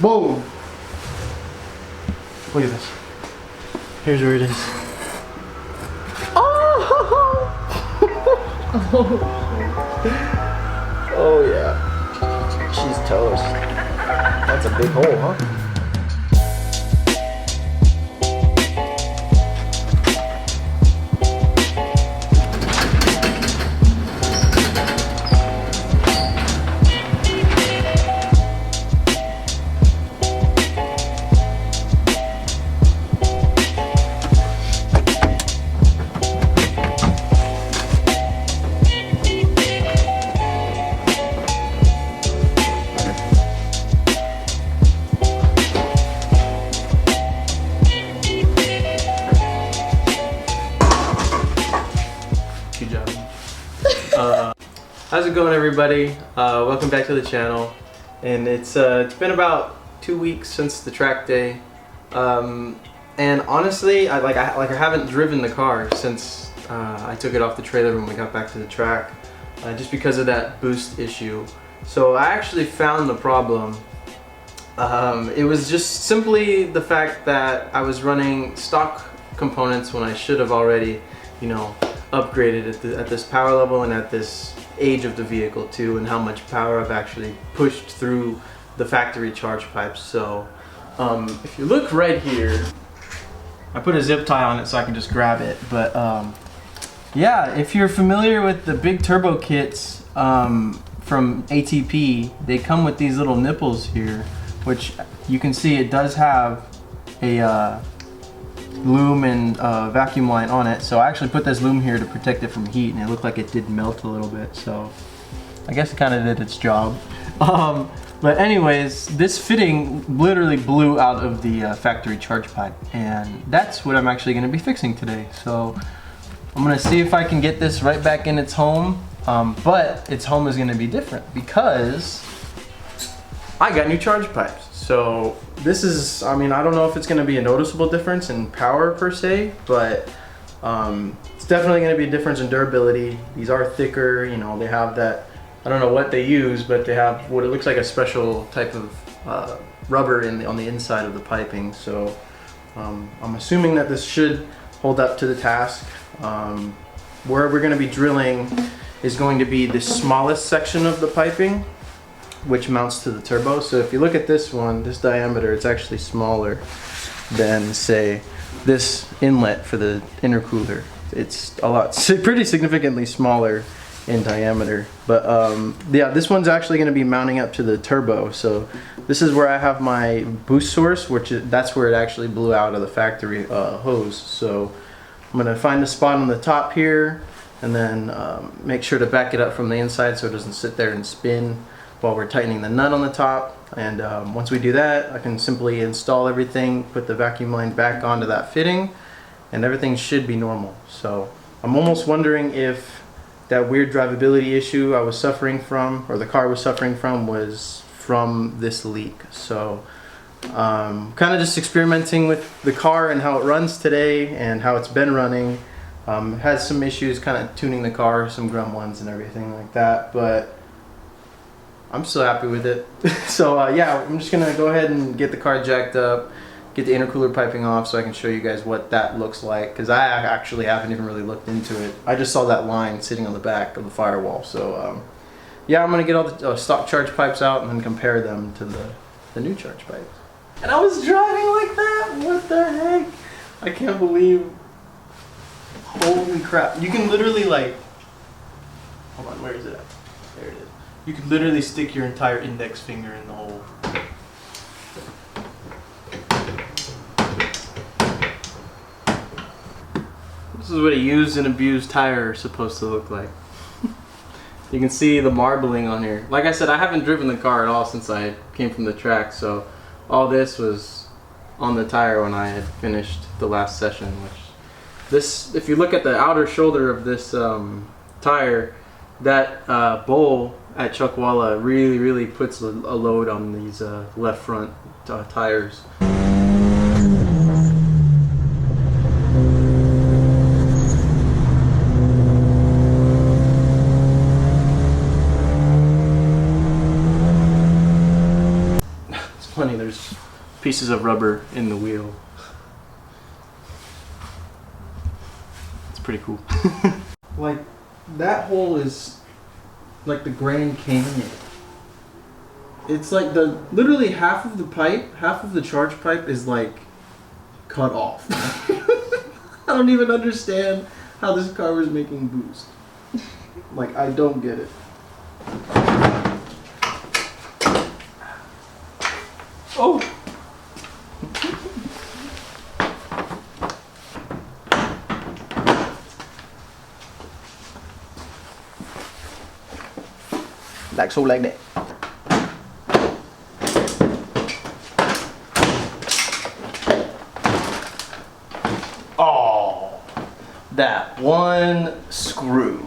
Boom. Look at this. Here's where it is. Oh! Oh yeah. She's toast. That's a big hole, huh? Good job. How's it going, everybody? Welcome back to the channel. And it's been about 2 weeks since the track day, and honestly, I haven't driven the car since I took it off the trailer when we got back to the track, just because of that boost issue. So I actually found the problem. It was just simply the fact that I was running stock components when I should have already, you know, upgraded at this power level and at this age of the vehicle too, and how much power I've actually pushed through the factory charge pipes. So if you look right here, I put a zip tie on it so I can just grab it, but yeah, if you're familiar with the big turbo kits from ATP, they come with these little nipples here, which you can see it does have a loom and vacuum line on it. So I actually put this loom here to protect it from heat, and it looked like it did melt a little bit, so I guess it kind of did its job. But anyways, this fitting literally blew out of the factory charge pipe, and that's what I'm actually going to be fixing today. So I'm going to see if I can get this right back in its home, but its home is going to be different because I got new charge pipes. So this is, I mean, I don't know if it's going to be a noticeable difference in power per se, but it's definitely going to be a difference in durability. These are thicker, you know, they have that, I don't know what they use, but they have what it looks like a special type of rubber on the inside of the piping. So I'm assuming that this should hold up to the task. Where we're going to be drilling is going to be the smallest section of the piping, which mounts to the turbo. So if you look at this one, this diameter, it's actually smaller than, say, this inlet for the intercooler. It's a lot, pretty significantly smaller in diameter. But yeah, this one's actually going to be mounting up to the turbo. So this is where I have my boost source, that's where it actually blew out of the factory hose. So I'm going to find a spot on the top here, and then make sure to back it up from the inside so it doesn't sit there and spin while we're tightening the nut on the top. And once we do that, I can simply install everything, put the vacuum line back onto that fitting, and everything should be normal. So I'm almost wondering if that weird drivability issue I was suffering from, or the car was suffering from, was from this leak. So kind of just experimenting with the car and how it runs today and how it's been running. It has some issues kind of tuning the car, some gremlins and everything like that, but I'm still happy with it. So yeah, I'm just gonna go ahead and get the car jacked up, get the intercooler piping off so I can show you guys what that looks like, because I actually haven't even really looked into it. I just saw that line sitting on the back of the firewall. So yeah, I'm gonna get all the stock charge pipes out and then compare them to the new charge pipes. And I was driving like that? What the heck? I can't believe, holy crap. You can literally, like, hold on, where is it at? There it is. You could literally stick your entire index finger in the hole. This is what a used and abused tire is supposed to look like. You can see the marbling on here. Like I said, I haven't driven the car at all since I came from the track, so all this was on the tire when I had finished the last session. This, if you look at the outer shoulder of this tire, that bowl at Chuckwalla really puts a load on these left front tires. funny, there's pieces of rubber in the wheel. It's pretty cool. Like, that hole is like the Grand Canyon. It's like literally half of the pipe, half of the charge pipe is like cut off. I don't even understand how this car was making boost. Like, I don't get it. Oh! Like so, like that. Oh, that one screw.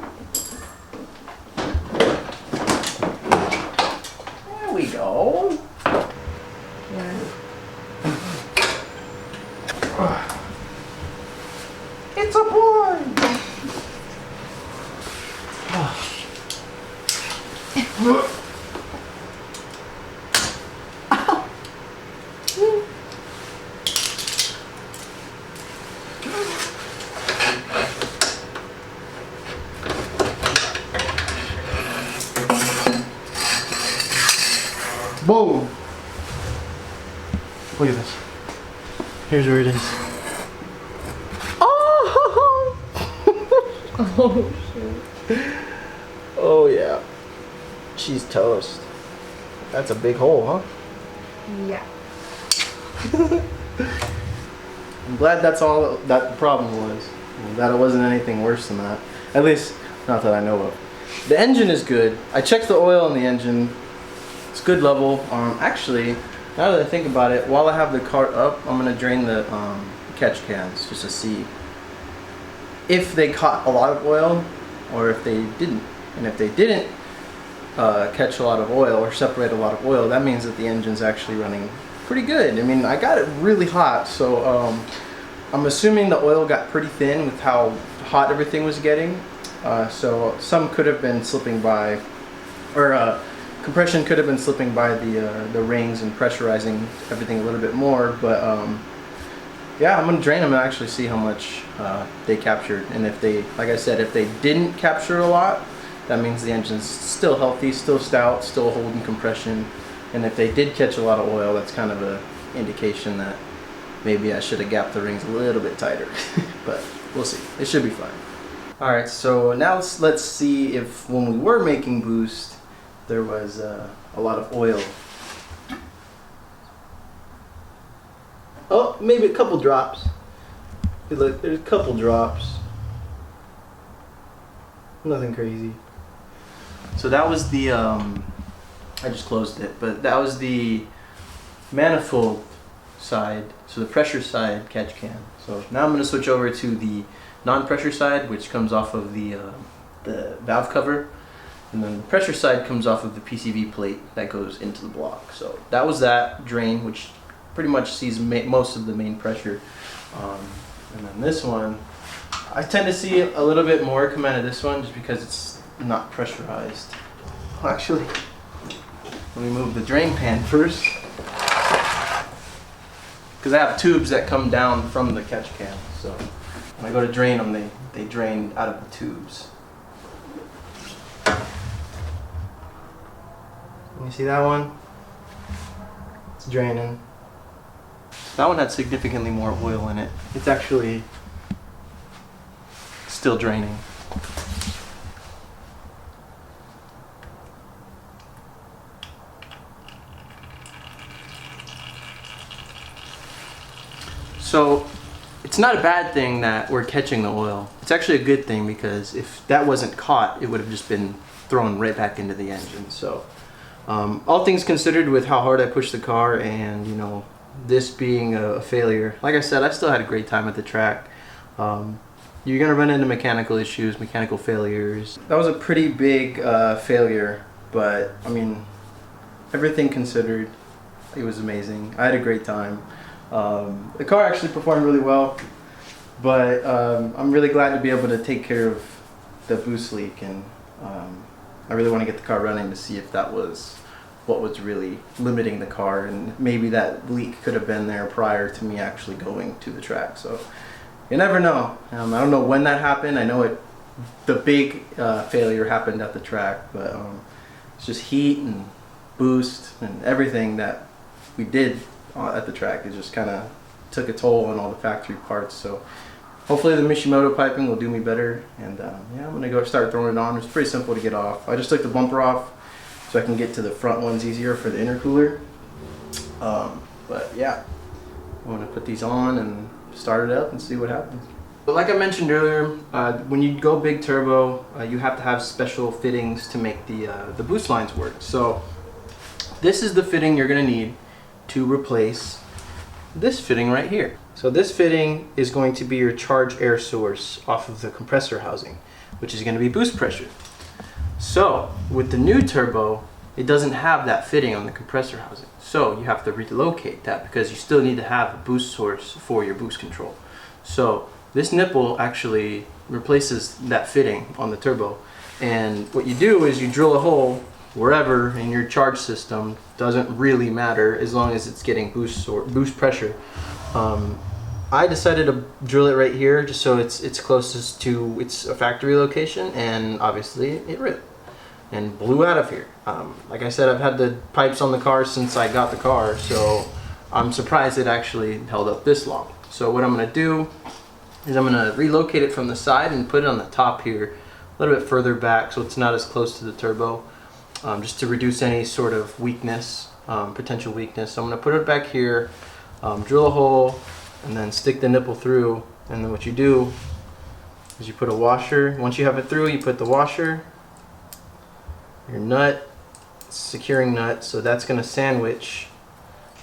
There we go. Yeah. It's a boy. Boom! Look at this. Here's where it is. Oh! Oh shit. Oh yeah. She's toast. That's a big hole, huh? Yeah. I'm glad that's all that the problem was. That it wasn't anything worse than that. At least, not that I know of. The engine is good. I checked the oil in the engine. It's good level. Actually, now that I think about it, while I have the cart up, I'm gonna drain the catch cans just to see if they caught a lot of oil or if they didn't. And if they didn't catch a lot of oil or separate a lot of oil, that means that the engine's actually running pretty good. I mean, I got it really hot, so I'm assuming the oil got pretty thin with how hot everything was getting. So some could have been slipping by, or compression could have been slipping by the rings and pressurizing everything a little bit more. But yeah, I'm gonna drain them and actually see how much they captured. And if they, like I said, if they didn't capture a lot, that means the engine's still healthy, still stout, still holding compression. And if they did catch a lot of oil, that's kind of an indication that maybe I should have gapped the rings a little bit tighter. But we'll see. It should be fine. Alright, so now let's see if when we were making boost, there was a lot of oil. Oh, maybe a couple drops. Hey, look, there's a couple drops. Nothing crazy. So that was the, I just closed it, but that was the manifold side, so the pressure side catch can. So now I'm going to switch over to the non-pressure side, which comes off of the valve cover, and then the pressure side comes off of the PCV plate that goes into the block. So that was that drain, which pretty much sees most of the main pressure. And then this one, I tend to see a little bit more come out of this one just because it's not pressurized. Well, actually, let me move the drain pan first, because I have tubes that come down from the catch can. So when I go to drain them, they drain out of the tubes. You see that one? It's draining. That one had significantly more oil in it. It's actually still draining. So it's not a bad thing that we're catching the oil. It's actually a good thing, because if that wasn't caught, it would have just been thrown right back into the engine. So all things considered, with how hard I pushed the car and, you know, this being a failure, like I said, I still had a great time at the track. You're gonna run into mechanical issues, mechanical failures. That was a pretty big failure, but I mean, everything considered, it was amazing. I had a great time. The car actually performed really well, but I'm really glad to be able to take care of the boost leak, and I really want to get the car running to see if that was what was really limiting the car, and maybe that leak could have been there prior to me actually going to the track. So you never know. I don't know when that happened. I know the big failure happened at the track, but it's just heat and boost and everything that we did at the track. It just kind of took a toll on all the factory parts. So hopefully the Mishimoto piping will do me better, and yeah, I'm gonna go start throwing it on. It's pretty simple to get off. I just took the bumper off so I can get to the front ones easier for the intercooler. But yeah, I'm gonna put these on and start it up and see what happens. But like I mentioned earlier, when you go big turbo, you have to have special fittings to make the boost lines work. So this is the fitting you're gonna need to replace this fitting right here. So this fitting is going to be your charge air source off of the compressor housing, which is going to be boost pressure. So with the new turbo, it doesn't have that fitting on the compressor housing. So you have to relocate that because you still need to have a boost source for your boost control. So this nipple actually replaces that fitting on the turbo. And what you do is you drill a hole wherever in your charge system. Doesn't really matter as long as it's getting boost pressure. I decided to drill it right here just so it's closest to its factory location, and obviously it ripped and blew out of here. Like I said, I've had the pipes on the car since I got the car, so I'm surprised it actually held up this long. So what I'm going to do is I'm going to relocate it from the side and put it on the top here, a little bit further back so it's not as close to the turbo, just to reduce any sort of weakness, potential weakness. So I'm going to put it back here, drill a hole, and then stick the nipple through. And then what you do is you put a washer. Once you have it through, you put the washer, your nut, securing nut, so that's going to sandwich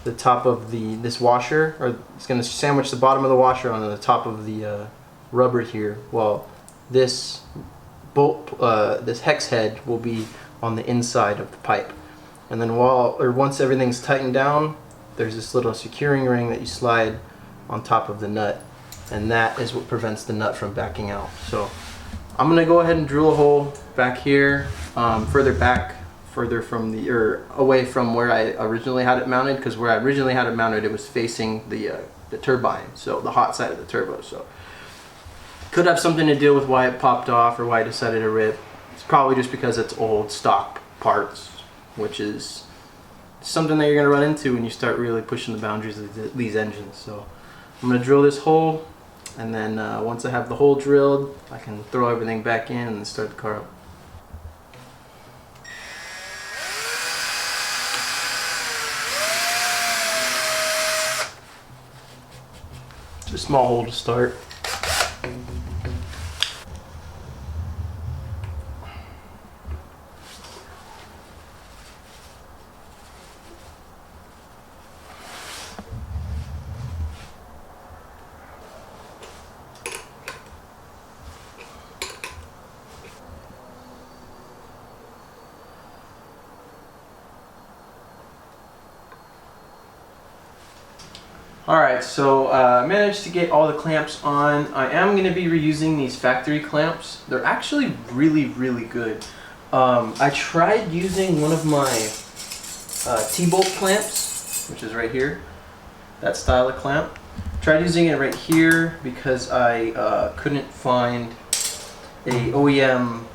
the top of this washer, or it's going to sandwich the bottom of the washer on the top of the rubber here, while this bolt, this hex head will be on the inside of the pipe. And then once everything's tightened down, there's this little securing ring that you slide on top of the nut, and that is what prevents the nut from backing out. So I'm gonna go ahead and drill a hole back here, further from away from where I originally had it mounted, because where I originally had it mounted, it was facing the turbine, so the hot side of the turbo. So could have something to do with why it popped off or why I decided to rip. It's probably just because it's old stock parts, which is something that you're going to run into when you start really pushing the boundaries of these engines. So I'm going to drill this hole, and then once I have the hole drilled, I can throw everything back in and start the car up. Just a small hole to start. Alright, so I managed to get all the clamps on. I am going to be reusing these factory clamps. They're actually really, really good. I tried using one of my T-bolt clamps, which is right here, that style of clamp. Tried using it right here because I couldn't find a OEM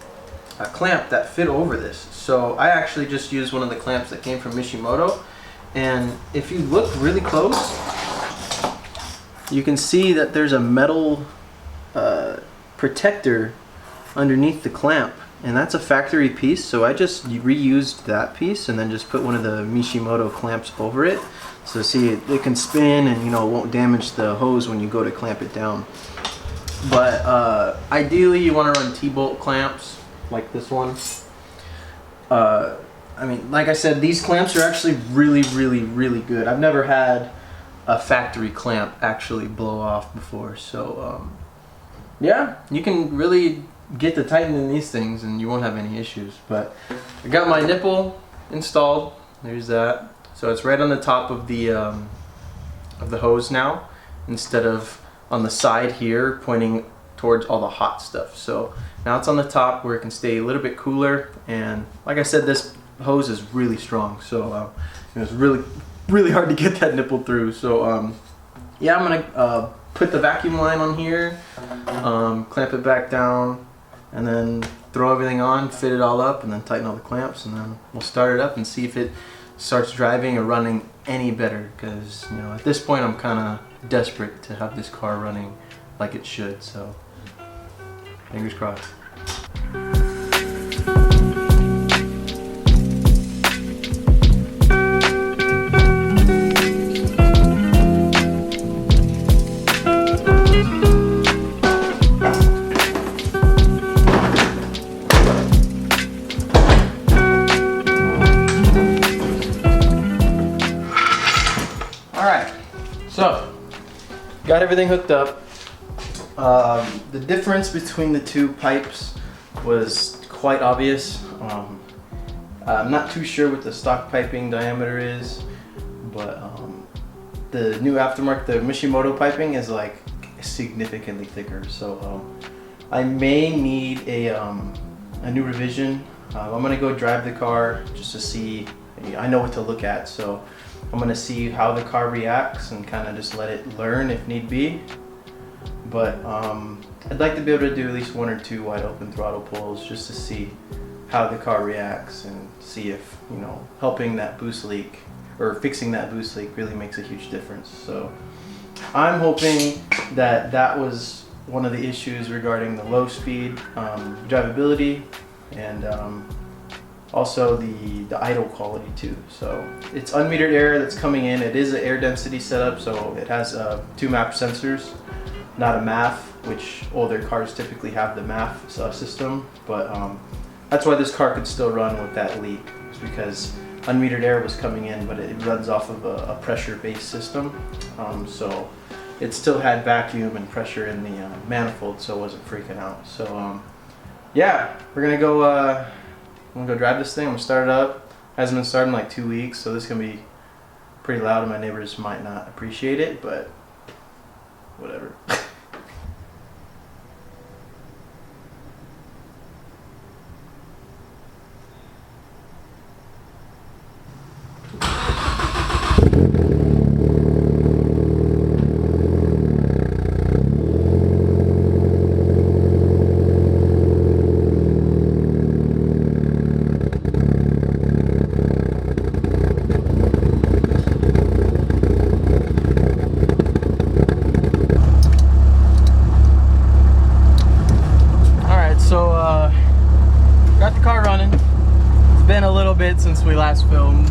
clamp that fit over this. So I actually just used one of the clamps that came from Mishimoto. And if you look really close, you can see that there's a metal protector underneath the clamp, and that's a factory piece. So I just reused that piece and then just put one of the Mishimoto clamps over it. So see, it can spin, and it won't damage the hose when you go to clamp it down. But ideally you want to run T-bolt clamps like this one. I mean, like I said, these clamps are actually really, really, really good. I've never had a factory clamp actually blow off before. So yeah, you can really get to tightening these things and you won't have any issues. But I got my nipple installed. There's that. So it's right on the top of the hose now, instead of on the side here pointing towards all the hot stuff. So now it's on the top where it can stay a little bit cooler. And like I said, this hose is really strong, so it was really hard to get that nipple through. So yeah, I'm gonna put the vacuum line on here, clamp it back down, and then throw everything on, fit it all up, and then tighten all the clamps, and then we'll start it up and see if it starts driving or running any better, because you know, at this point I'm kind of desperate to have this car running like it should, so fingers crossed. So, got everything hooked up. The difference between the two pipes was quite obvious. I'm not too sure what the stock piping diameter is, but the new aftermarket, the Mishimoto piping, is like significantly thicker. So I may need a new revision. I'm gonna go drive the car just to see. I know what to look at, so I'm gonna see how the car reacts and kind of just let it learn if need be. But I'd like to be able to do at least 1 or 2 wide open throttle pulls just to see how the car reacts and see if, you know, helping that boost leak or fixing that boost leak really makes a huge difference. So I'm hoping that that was one of the issues regarding the low speed drivability, and also the idle quality too. So it's unmetered air that's coming in. It is an air density setup, so it has 2 MAP sensors, not a MAF, which older cars typically have the MAF system. But that's why this car could still run with that leak. It's because unmetered air was coming in, but it runs off of a pressure-based system. So it still had vacuum and pressure in the manifold, so it wasn't freaking out. So yeah, we're gonna go. I'm gonna go drive this thing. I'm gonna start it up. Hasn't been started in like 2 weeks, so this is gonna be pretty loud, and my neighbors might not appreciate it, but whatever. Since we last filmed.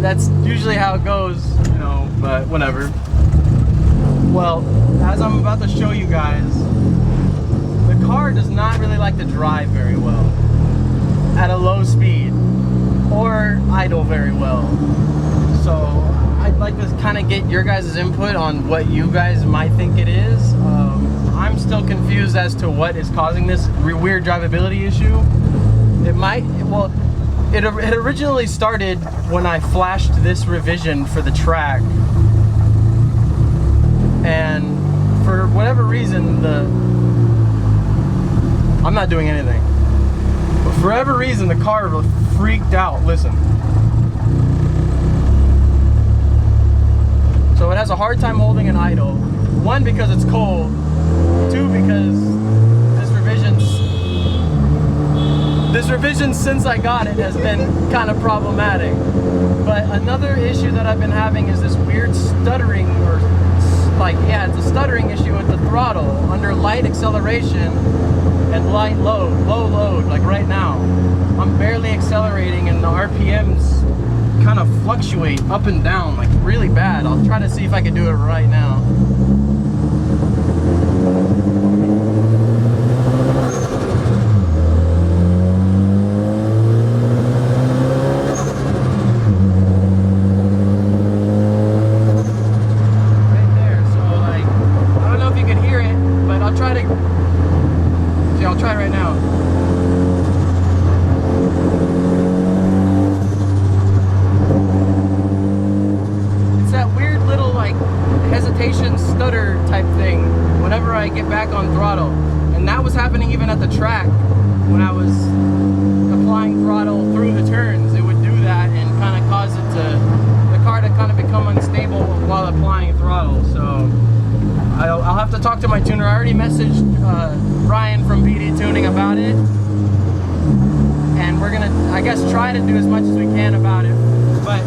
That's usually how it goes, you know, but whatever. Well, as I'm about to show you guys, the car does not really like to drive very well at a low speed or idle very well. So I'd like to kind of get your guys' input on what you guys might think it is. I'm still confused as to what is causing this weird drivability issue. It originally started when I flashed this revision for the track, and for whatever reason, I'm not doing anything, but for whatever reason the car freaked out. Listen. So it has a hard time holding an idle. 1, because it's cold. 2, because this revision since I got it has been kind of problematic. But another issue that I've been having is this weird stuttering, or like, yeah, it's a stuttering issue with the throttle under light acceleration and light load, low load, like right now. I'm barely accelerating and the RPMs kind of fluctuate up and down like really bad. I'll try to see if I can do it right now. Stutter type thing whenever I get back on throttle, and that was happening even at the track when I was applying throttle through the turns. It would do tuner. I already messaged Ryan from BD Tuning about it, and we're gonna, I guess, try to do as much as we can about it. But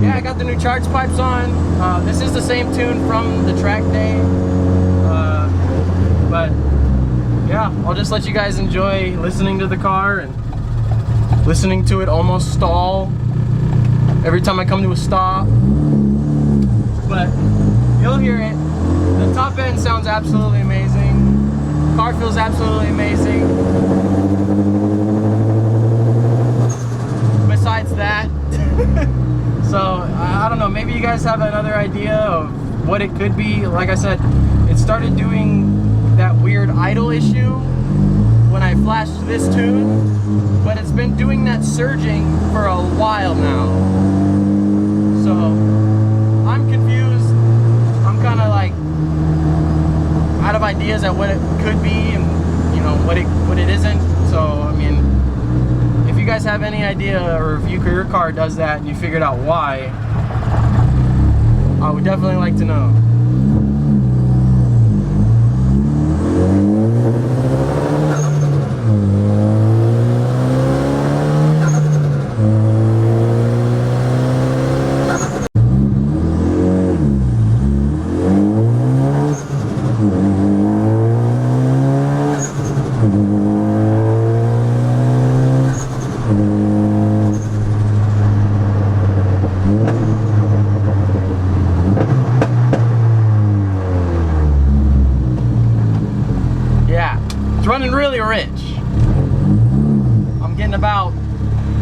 yeah, I got the new charge pipes on. This is the same tune from the track day, but yeah, I'll just let you guys enjoy listening to the car and listening to it almost stall every time I come to a stop. But you'll hear it. The top end sounds absolutely amazing. Car feels absolutely amazing. Besides that, so I don't know, maybe you guys have another idea of what it could be. Like I said, it started doing that weird idle issue when I flashed this tune, but it's been doing that surging for a while now. So I'm confused. I'm kind of like out of ideas at what it could be and, you know, what it isn't. So I mean, if you guys have any idea, or if your car does that and you figured out why, I would definitely like to know. Running really rich. I'm getting about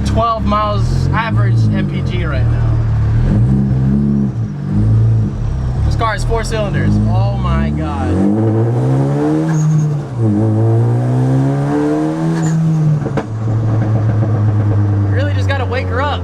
12 miles average MPG right now. This car is 4 cylinders. Oh my god. Really just gotta wake her up.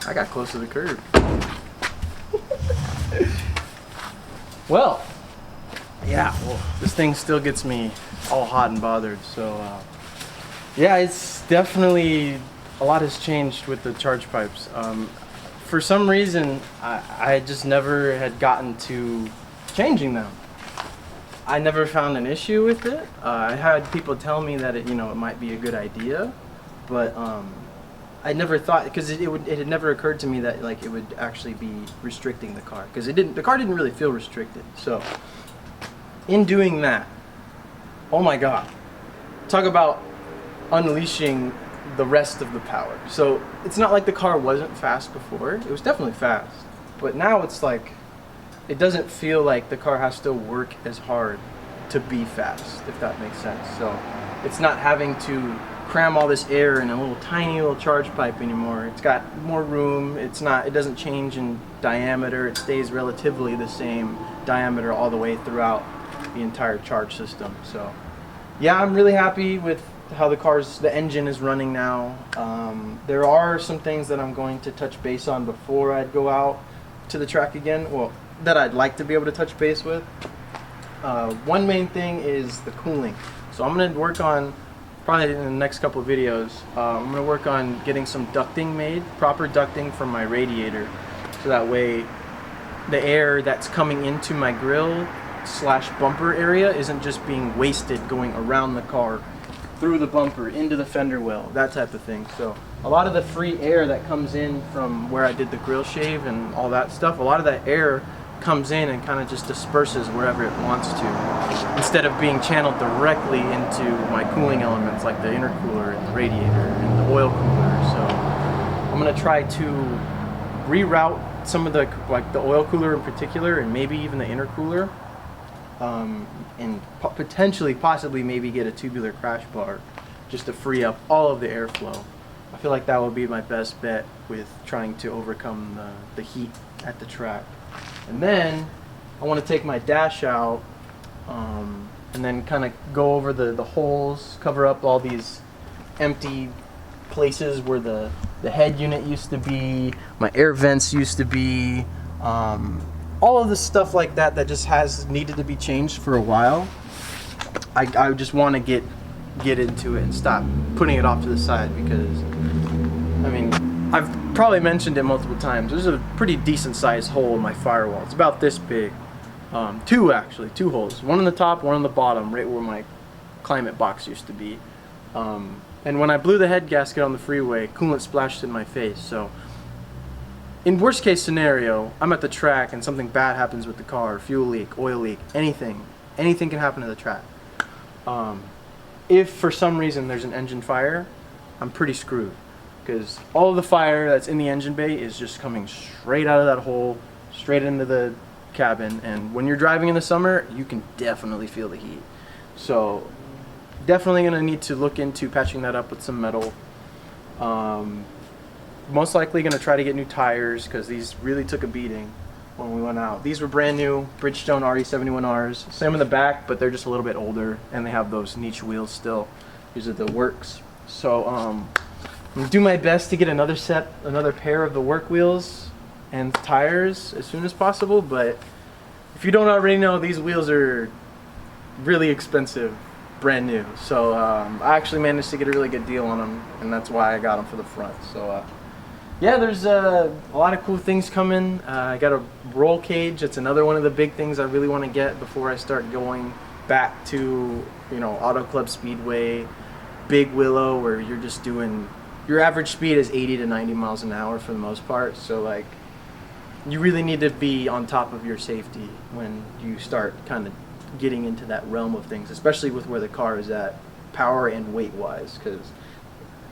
I got close to the curb. Well, yeah, this thing still gets me all hot and bothered. So, yeah, it's definitely, a lot has changed with the charge pipes. For some reason, I just never had gotten to changing them. I never found an issue with it. I had people tell me that it might be a good idea, but I never thought, because it had never occurred to me that like it would actually be restricting the car, because the car didn't really feel restricted. So in doing that, oh my God, talk about unleashing the rest of the power. So it's not like the car wasn't fast before. It was definitely fast, but now it's like it doesn't feel like the car has to work as hard to be fast, if that makes sense. So it's not having to cram all this air in a little tiny little charge pipe anymore. It's got more room. It doesn't change in diameter. It stays relatively the same diameter all the way throughout the entire charge system. So yeah, I'm really happy with how the engine is running now. There are some things that I'm going to touch base on before I'd go out to the track again, well, that I'd like to be able to touch base with. One main thing is the cooling. So I'm going to work on, probably in the next couple of videos, I'm going to work on getting some ducting made, proper ducting from my radiator, so that way the air that's coming into my grill / bumper area isn't just being wasted going around the car, through the bumper, into the fender well, that type of thing. So a lot of the free air that comes in from where I did the grill shave and all that stuff, a lot of that air comes in and kind of just disperses wherever it wants to, instead of being channeled directly into my cooling elements like the intercooler and the radiator and the oil cooler. So I'm going to try to reroute some of the, like the oil cooler in particular, and maybe even the intercooler, and possibly maybe get a tubular crash bar just to free up all of the airflow. I feel like that would be my best bet with trying to overcome the heat at the track. And then I want to take my dash out, and then kind of go over the holes, cover up all these empty places where the head unit used to be, my air vents used to be, all of the stuff like that just has needed to be changed for a while. I just want to get into it and stop putting it off to the side, because I mean, I've probably mentioned it multiple times. There's a pretty decent sized hole in my firewall. It's about this big. Two holes. One on the top, one on the bottom, right where my climate box used to be. And when I blew the head gasket on the freeway, coolant splashed in my face. So in worst case scenario, I'm at the track and something bad happens with the car, fuel leak, oil leak, anything can happen to the track. If for some reason there's an engine fire, I'm pretty screwed, because all of the fire that's in the engine bay is just coming straight out of that hole, straight into the cabin, and when you're driving in the summer, you can definitely feel the heat. So definitely going to need to look into patching that up with some metal. Most likely going to try to get new tires, because these really took a beating when we went out. These were brand new Bridgestone RE71Rs, same in the back, but they're just a little bit older, and they have those niche wheels still. These are the works. So I'm going to do my best to get another pair of the work wheels and tires as soon as possible, but if you don't already know, these wheels are really expensive, brand new. So I actually managed to get a really good deal on them, and that's why I got them for the front. So yeah, there's a lot of cool things coming. I got a roll cage. It's another one of the big things I really want to get before I start going back to, Auto Club Speedway, Big Willow, where you're just doing, your average speed is 80 to 90 miles an hour for the most part. So like, you really need to be on top of your safety when you start kind of getting into that realm of things, especially with where the car is at, power and weight wise, because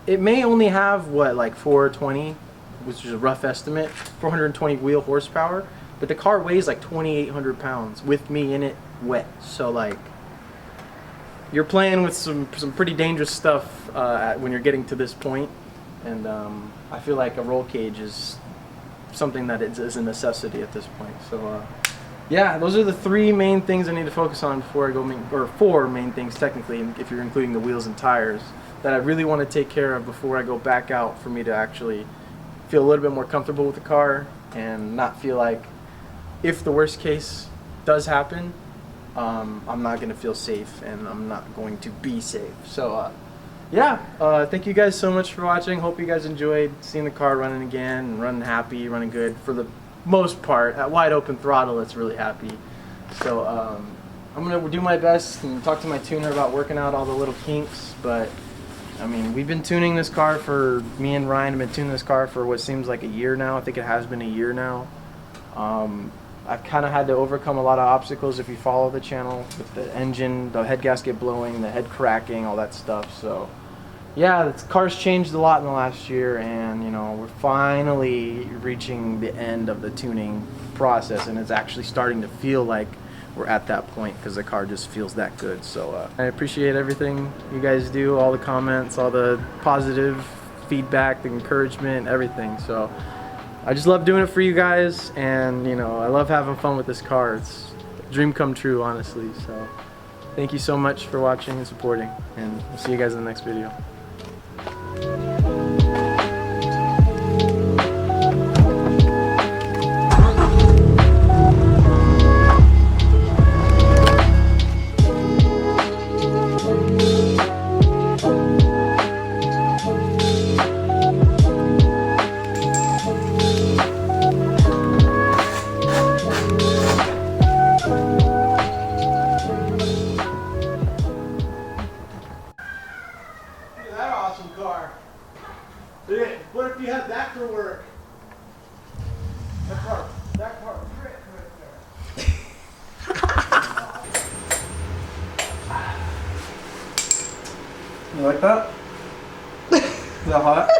it may only have like 420, which is a rough estimate, 420 wheel horsepower, but the car weighs like 2,800 pounds with me in it wet. So like, you're playing with some pretty dangerous stuff when you're getting to this point, and I feel like a roll cage is something that is a necessity at this point. So yeah, those are the three main things I need to focus on before I go, or four main things technically, if you're including the wheels and tires, that I really want to take care of before I go back out, for me to actually feel a little bit more comfortable with the car and not feel like if the worst case does happen, I'm not going to feel safe and I'm not going to be safe. So yeah, thank you guys so much for watching. Hope you guys enjoyed seeing the car running again and running happy, running good for the most part. At wide open throttle, it's really happy. So I'm going to do my best and talk to my tuner about working out all the little kinks, but I mean, we've been tuning this car for, me and Ryan have been tuning this car for what seems like a year now. I think it has been a year now. I've kind of had to overcome a lot of obstacles if you follow the channel, with the engine, the head gasket blowing, the head cracking, all that stuff. So yeah, the car's changed a lot in the last year, and you know, we're finally reaching the end of the tuning process, and it's actually starting to feel like we're at that point because the car just feels that good. So I appreciate everything you guys do, all the comments, all the positive feedback, the encouragement, everything. So I just love doing it for you guys, and you know, I love having fun with this car. It's a dream come true, honestly. So thank you so much for watching and supporting, and we'll see you guys in the next video. That awesome car. What if you had that for work? That car right there. You like that? Is that hot?